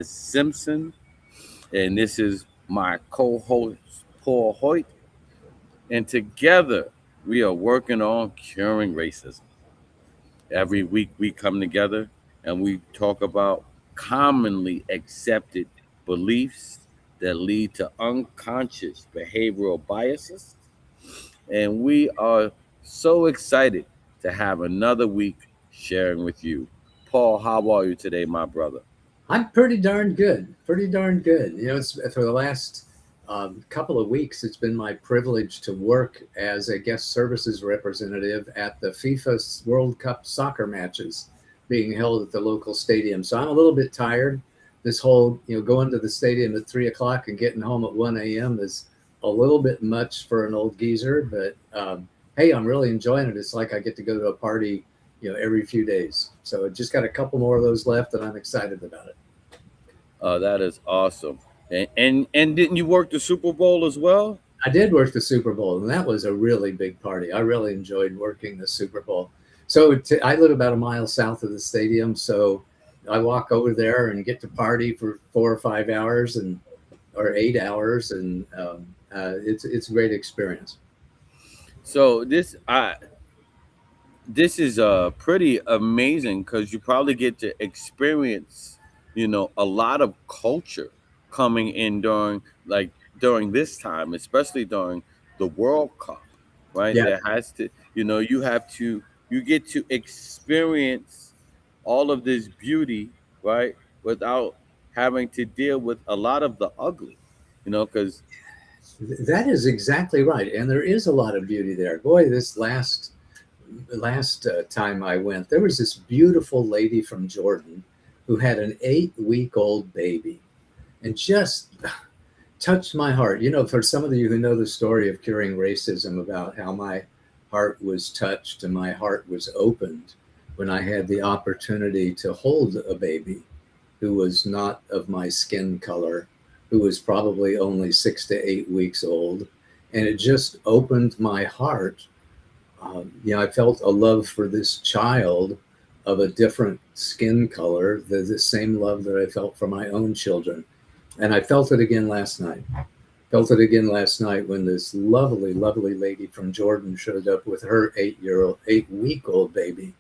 Simpson, and this is my co-host Paul Hoyt, and together we are working on curing racism. Every week we come together and we talk about commonly accepted beliefs that lead to unconscious behavioral biases, and we are so excited to have another week sharing with you. Paul, how are you today, my brother? I'm pretty darn good. Pretty darn good. It's for the last couple of weeks. It's been my privilege to work as a guest services representative at the FIFA World Cup soccer matches being held at the local stadium. So I'm a little bit tired. This whole going to the stadium at 3 o'clock and getting home at 1 a.m. is a little bit much for an old geezer. But hey, I'm really enjoying it. It's like I get to go to a party every few days. So I just got a couple more of those left, and I'm excited about it. That is awesome. And didn't you work the Super Bowl as well? I did work the Super Bowl, and that was a really big party. I really enjoyed working the Super Bowl. So I live about a mile south of the stadium, so I walk over there and get to party for 4 or 5 hours, and or 8 hours, and it's a great experience. So this is pretty amazing because you probably get to experience, a lot of culture coming in during this time, especially during the World Cup, right? Yeah, There has to, you get to experience all of this beauty, right, without having to deal with a lot of the ugly, because that is exactly right, and there is a lot of beauty there. Boy, this last time I went, there was this beautiful lady from Jordan who had an 8-week old baby, and just touched my heart. For some of you who know the story of curing racism, about how my heart was touched and my heart was opened when I had the opportunity to hold a baby who was not of my skin color, who was probably only 6 to 8 weeks old. And it just opened my heart. I felt a love for this child of a different skin color, the same love that I felt for my own children. And I felt it again last night. Felt it again last night when this lovely, lovely lady from Jordan showed up with her 8-week old baby.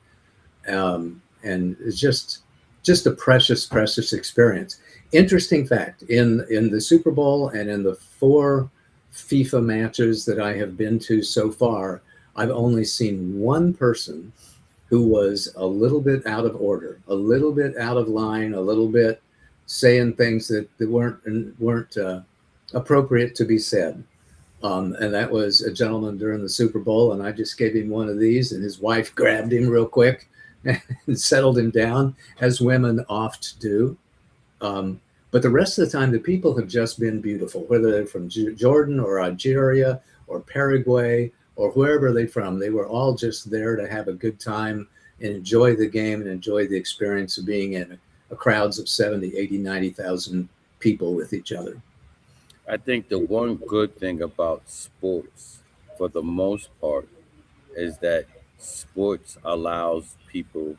And it's just a precious, precious experience. Interesting fact: in the Super Bowl and in the 4 FIFA matches that I have been to so far, I've only seen one person who was a little bit out of order, a little bit out of line, a little bit saying things that weren't appropriate to be said. And that was a gentleman during the Super Bowl, and I just gave him one of these, and his wife grabbed him real quick and settled him down, as women oft do. Um, but the rest of the time, the people have just been beautiful, whether they're from Jordan or Algeria or Paraguay or wherever they're from. They were all just there to have a good time and enjoy the game and enjoy the experience of being in a crowds of 70, 80, 90,000 people with each other. I think the one good thing about sports, for the most part, is that sports allows people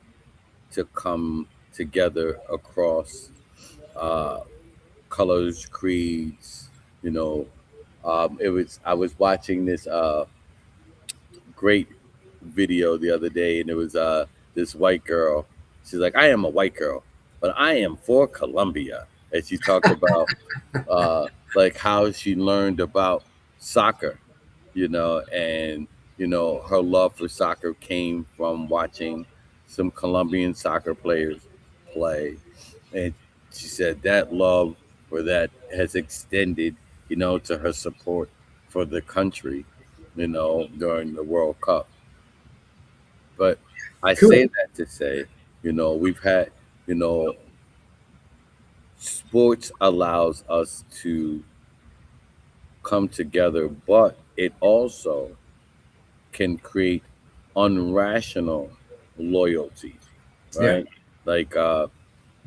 to come together across uh, colors, creeds. You know, it was I was watching this great video the other day, and it was this white girl. She's like, "I am a white girl, but I am for Colombia," and she talked about uh, like how she learned about soccer, and her love for soccer came from watching some Colombian soccer players play, and she said that love for that has extended, to her support for the country, during the World Cup. But I say Cool. that to say, we've had, you know, sports allows us to come together, but it also can create unrational loyalty, Yeah. right? Like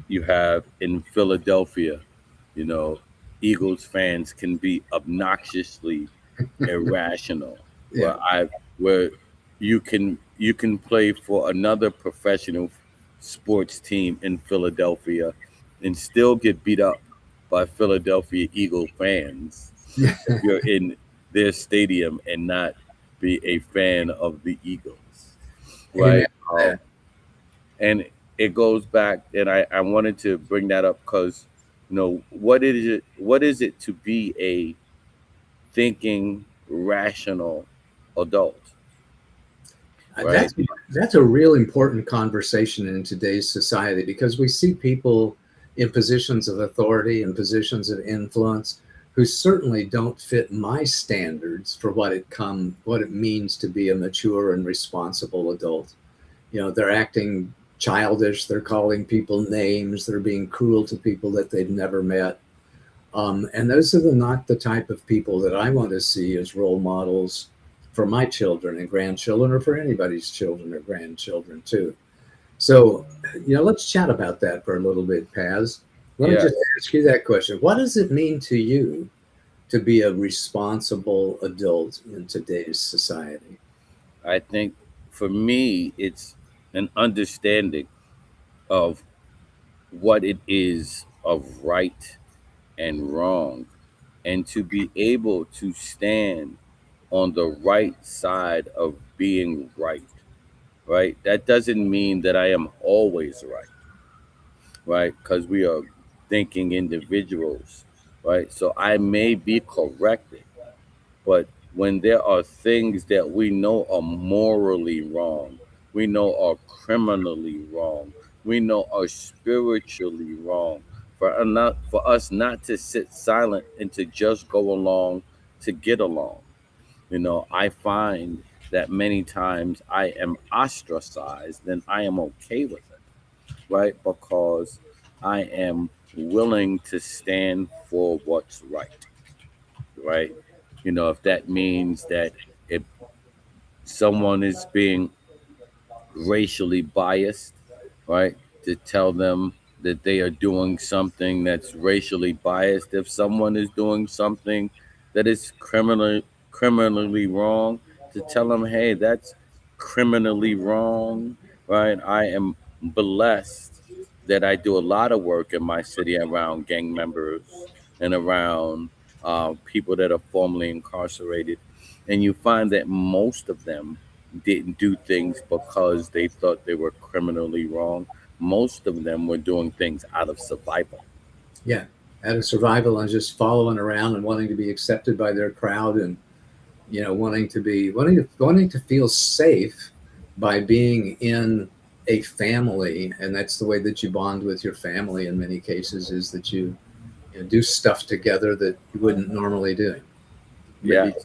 you have in Philadelphia, you know, Eagles fans can be obnoxiously irrational, Yeah. where you can play for another professional sports team in Philadelphia and still get beat up by Philadelphia Eagle fans if you're in their stadium and not be a fan of the Eagles, Amen right? to that. And it goes back, and I wanted to bring that up because, what is it to be a thinking, rational adult, right? That's a real important conversation in today's society because we see people in positions of authority and positions of influence who certainly don't fit my standards for what it means to be a mature and responsible adult. They're acting childish, they're calling people names, they're being cruel to people that they've never met. And those are not the type of people that I want to see as role models for my children and grandchildren, or for anybody's children or grandchildren too. So, let's chat about that for a little bit, Paz. Let me Yeah, just ask you that question. What does it mean to you to be a responsible adult in today's society? I think for me, it's an understanding of what it is of right and wrong, and to be able to stand on the right side of being right, right? That doesn't mean that I am always right, right? Because we are thinking individuals, right? So I may be corrected, but when there are things that we know are morally wrong, we know are criminally wrong, we know are spiritually wrong, for us not to sit silent and to just go along to get along. I find that many times I am ostracized, and I am okay with it, right? Because I am willing to stand for what's right, right? If that means that if someone is being racially biased, right? To tell them that they are doing something that's racially biased. If someone is doing something that is criminally wrong, to tell them, hey, that's criminally wrong, right? I am blessed that I do a lot of work in my city around gang members and around people that are formerly incarcerated, and you find that most of them didn't do things because they thought they were criminally wrong. Most of them were doing things out of survival. Yeah, out of survival and just following around and wanting to be accepted by their crowd, and wanting to feel safe by being in a family. And that's the way that you bond with your family in many cases, is that you do stuff together that you wouldn't normally do. Yeah, Maybe.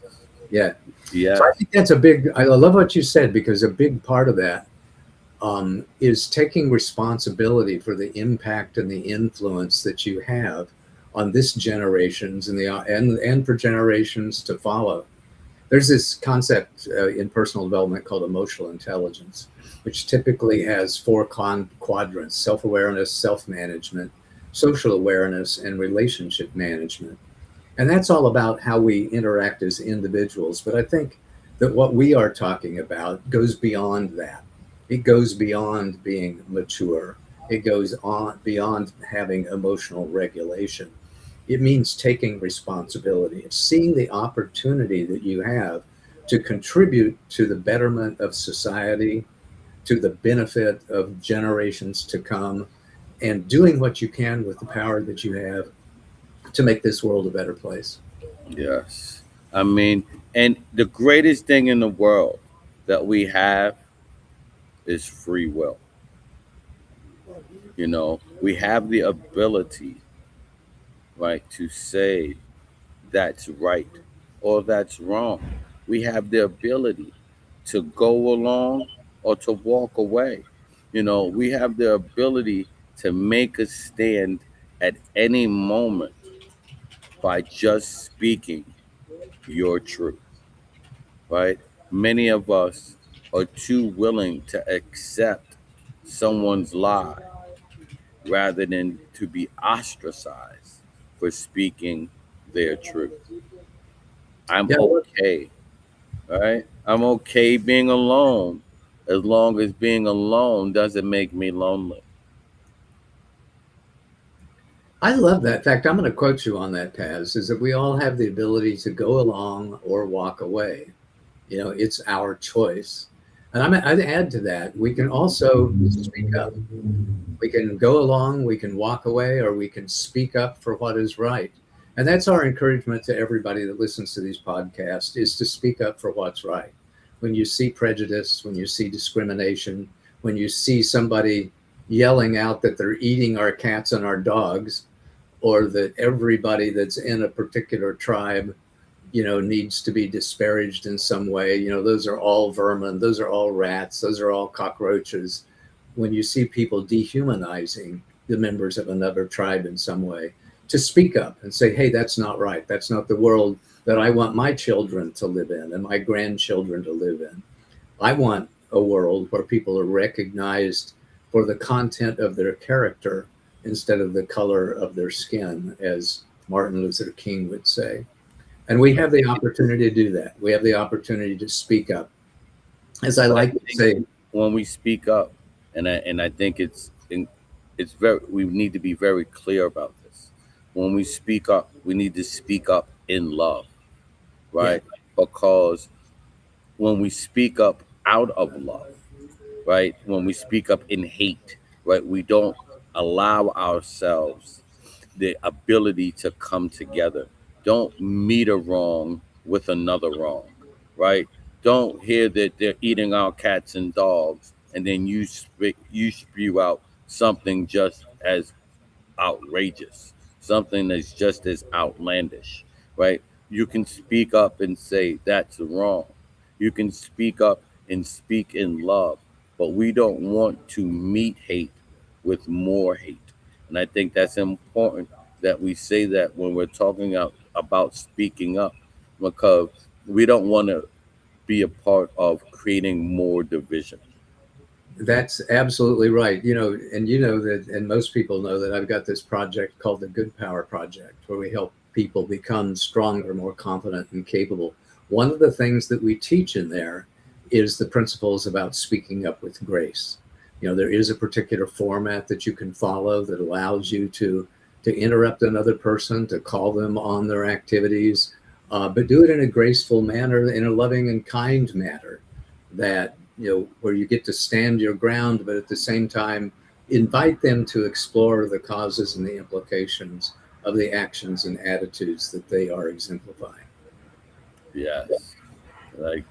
Yeah. So yeah, I think that's a big, I love what you said, because a big part of that is taking responsibility for the impact and the influence that you have on this generations and for generations to follow. There's this concept in personal development called emotional intelligence, which typically has four quadrants: self awareness, self management, social awareness, and relationship management. And that's all about how we interact as individuals. But I think that what we are talking about goes beyond that. It goes beyond being mature, it goes on beyond having emotional regulation. It means taking responsibility. It's seeing the opportunity that you have to contribute to the betterment of society, to the benefit of generations to come, and doing what you can with the power that you have to make this world a better place. yes. I mean, and the greatest thing in the world that we have is free will. We have the ability, right, to say that's right or that's wrong. We have the ability to go along or to walk away. We have the ability to make a stand at any moment by just speaking your truth, right? Many of us are too willing to accept someone's lie rather than to be ostracized for speaking their truth. I'm Yeah, okay, right? I'm okay being alone as long as being alone doesn't make me lonely. I love that. In fact, I'm going to quote you on that, Paz, is that we all have the ability to go along or walk away. It's our choice. And I'd add to that, we can also speak up. We can go along, we can walk away, or we can speak up for what is right. And that's our encouragement to everybody that listens to these podcasts, is to speak up for what's right. When you see prejudice, when you see discrimination, when you see somebody yelling out that they're eating our cats and our dogs, or that everybody that's in a particular tribe needs to be disparaged in some way. Those are all vermin, those are all rats, those are all cockroaches. When you see people dehumanizing the members of another tribe in some way, to speak up and say, hey, that's not right. That's not the world that I want my children to live in and my grandchildren to live in. I want a world where people are recognized for the content of their character instead of the color of their skin, as Martin Luther King would say. And we have the opportunity to do that. We have the opportunity to speak up. As I But I like to think say, when we speak up, and I think it's very, we need to be very clear about this. When we speak up, we need to speak up in love, yeah, right? Because when we speak up out of love, right? When we speak up in hate, right? We don't allow ourselves the ability to come together. Don't meet a wrong with another wrong, right? Don't hear that they're eating our cats and dogs, and then you spew out something just as outrageous, something that's just as outlandish, right? You can speak up and say that's wrong. You can speak up and speak in love, but we don't want to meet hate with more hate. And I think that's important that we say that when we're talking about speaking up, because we don't want to be a part of creating more division. that's absolutely right. And that, and most people know that I've got this project called the Good Power Project, where we help people become stronger, more confident, and capable. One of the things that we teach in there is the principles about speaking up with grace. There is a particular format that you can follow that allows you to interrupt another person, to call them on their activities, but do it in a graceful manner, in a loving and kind manner, that where you get to stand your ground, but at the same time invite them to explore the causes and the implications of the actions and attitudes that they are exemplifying. Yes. Like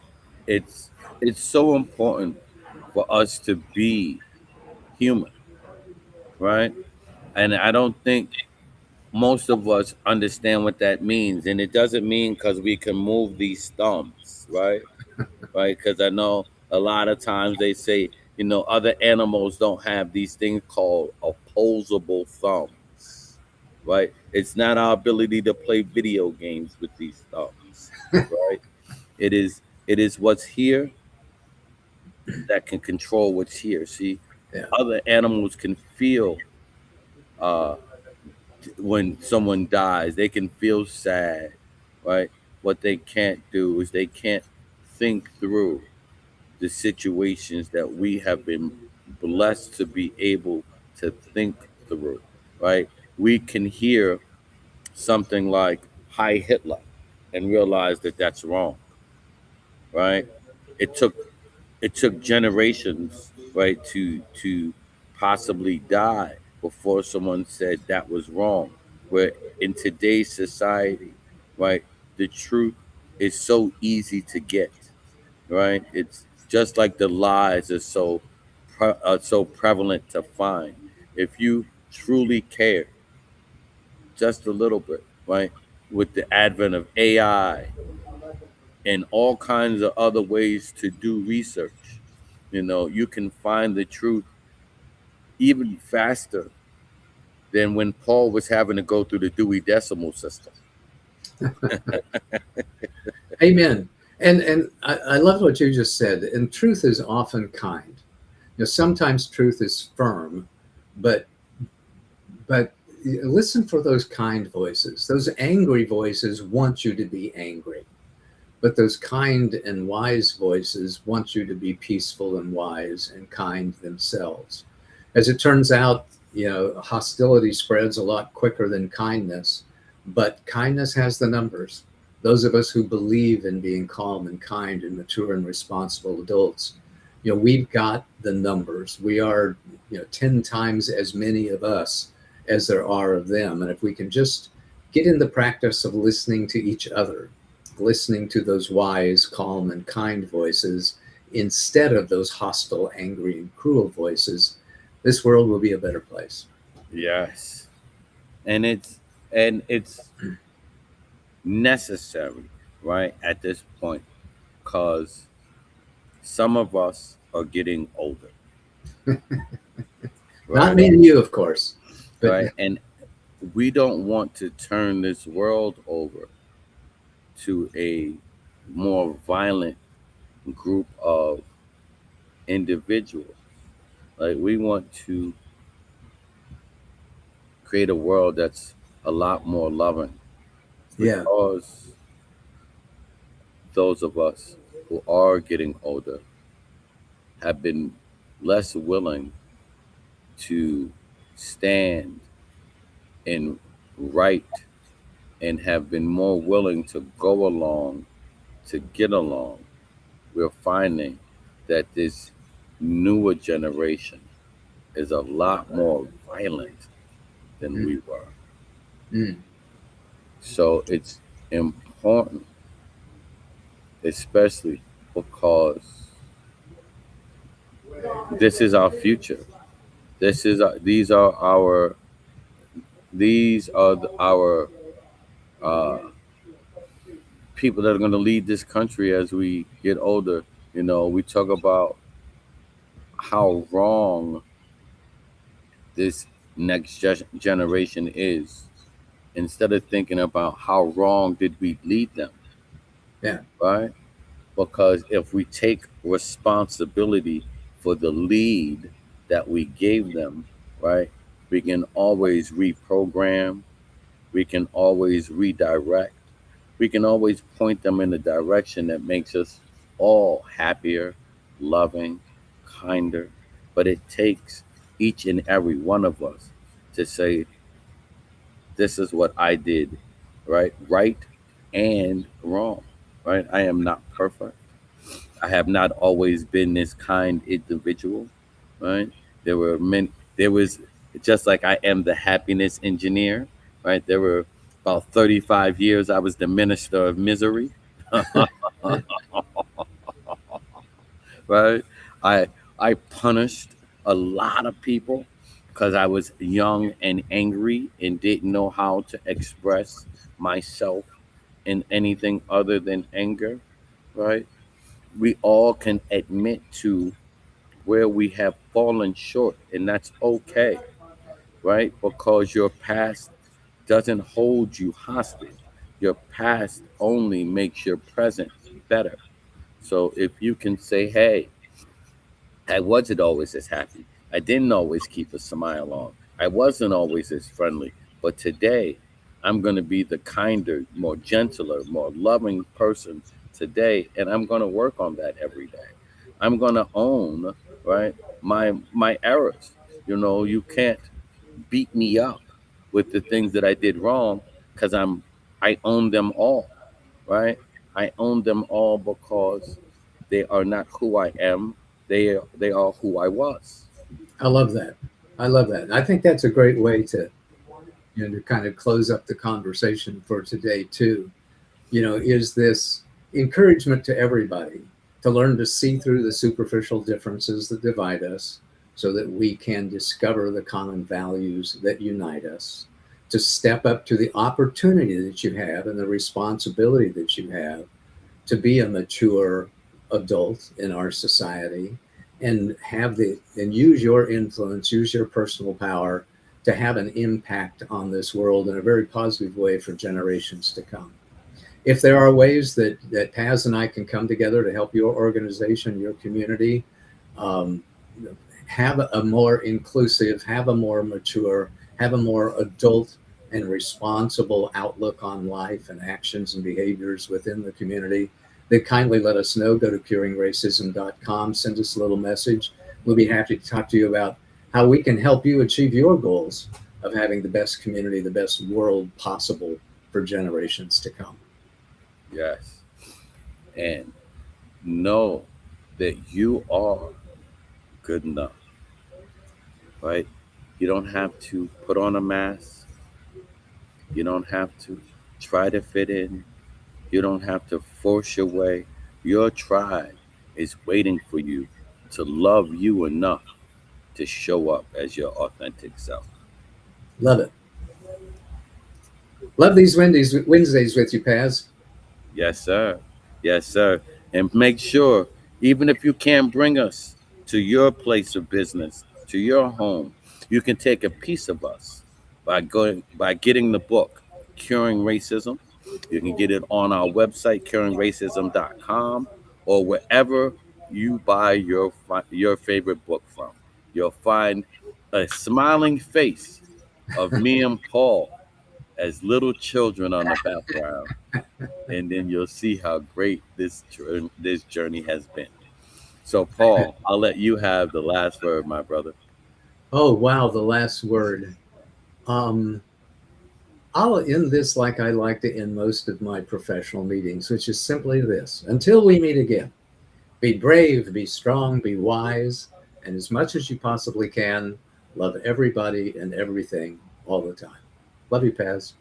it's it's so important for us to be human, right? And I don't think most of us understand what that means. And it doesn't mean because we can move these thumbs, right? Right? Because I know a lot of times they say, other animals don't have these things called opposable thumbs, right? It's not our ability to play video games with these thumbs, right? It is what's here that can control what's here. See, Yeah, other animals can feel uh, when someone dies. They can feel sad, right? What they can't do is they can't think through the situations that we have been blessed to be able to think through, right? We can hear something like "Hi Hitler" and realize that that's wrong, right? It took it took generations, right, to possibly die before someone said that was wrong. Where in today's society, right, the truth is so easy to get, right? It's just like the lies are so prevalent to find. If you truly care just a little bit, right, with the advent of AI and all kinds of other ways to do research, you can find the truth even faster than when Paul was having to go through the Dewey Decimal System. amen. And I love what you just said. And truth is often kind. Sometimes truth is firm, but but listen for those kind voices. Those angry voices want you to be angry, but those kind and wise voices want you to be peaceful and wise and kind themselves. As it turns out, hostility spreads a lot quicker than kindness, but kindness has the numbers. Those of us who believe in being calm and kind and mature and responsible adults, we've got the numbers. We are, 10 times as many of us as there are of them. And if we can just get in the practice of listening to each other, listening to those wise, calm, and kind voices instead of those hostile, angry, and cruel voices, this world will be a better place. Yes. And it's necessary, right, at this point, because some of us are getting older, Not right? me and you, of course, but Right. And we don't want to turn this world over to a more violent group of individuals. Like, we want to create a world that's a lot more loving, yeah, because those of us who are getting older have been less willing to stand and right, and have been more willing to go along to get along. We're finding that this newer generation is a lot more violent than mm, we were. mm, So it's important, especially because this is our future. This is our uh, people that are going to lead this country as we get older. We talk about how wrong this generation is, instead of thinking about how wrong did we lead them, yeah. right? Because if we take responsibility for the lead that we gave them, right, we can always reprogram, we can always redirect, we can always point them in a direction that makes us all happier, loving, kinder. But it takes each and every one of us to say, this is what I did, right and wrong, right? I am not perfect. I have not always been this kind individual, right? There were many. There was, just like I am the happiness engineer, right? There were about 35 years I was the minister of misery, right? I I punished a lot of people because I was young and angry and didn't know how to express myself in anything other than anger, right? We all can admit to where we have fallen short, and that's okay, right? Because your past doesn't hold you hostage. Your past only makes your present better. So if you can say, hey, I wasn't always as happy. I didn't always keep a smile on. I wasn't always as friendly. But today, I'm going to be the kinder, more gentler, more loving person today. And I'm going to work on that every day. I'm going to own, right, my errors. You can't beat me up with the things that I did wrong, because I own them all, right? I own them all because they are not who I am. They are who I was. I love that. I love that. I think that's a great way to, to kind of close up the conversation for today too. Is this encouragement to everybody to learn to see through the superficial differences that divide us so that we can discover the common values that unite us, to step up to the opportunity that you have and the responsibility that you have to be a mature adult in our society, and use your influence, use your personal power to have an impact on this world in a very positive way for generations to come. If there are ways that Paz and I can come together to help your organization, your community, um, have a more inclusive, have a more mature, have a more adult and responsible outlook on life and actions and behaviors within the community, then kindly let us know. Go to curingracism.com, send us a little message. We'll be happy to talk to you about how we can help you achieve your goals of having the best community, the best world possible for generations to come. Yes. And know that you are good enough, right? You don't have to put on a mask. You don't have to try to fit in. You don't have to force your way. Your tribe is waiting for you to love you enough to show up as your authentic self. Love it. Love these Wednesdays with you, Paz. Yes, sir. Yes, sir. And make sure, even if you can't bring us to your place of business, to your home, you can take a piece of us by getting the book, Curing Racism. You can get it on our website, curingracism.com, or wherever you buy your favorite book from. You'll find a smiling face of me and Paul as little children on the background, and then you'll see how great this journey has been. So, Paul, I'll let you have the last word, my brother. Oh, wow, the last word. Um, I'll end this like I like to end most of my professional meetings, which is simply this: until we meet again, be brave, be strong, be wise, and as much as you possibly can, love everybody and everything all the time. Love you, Paz.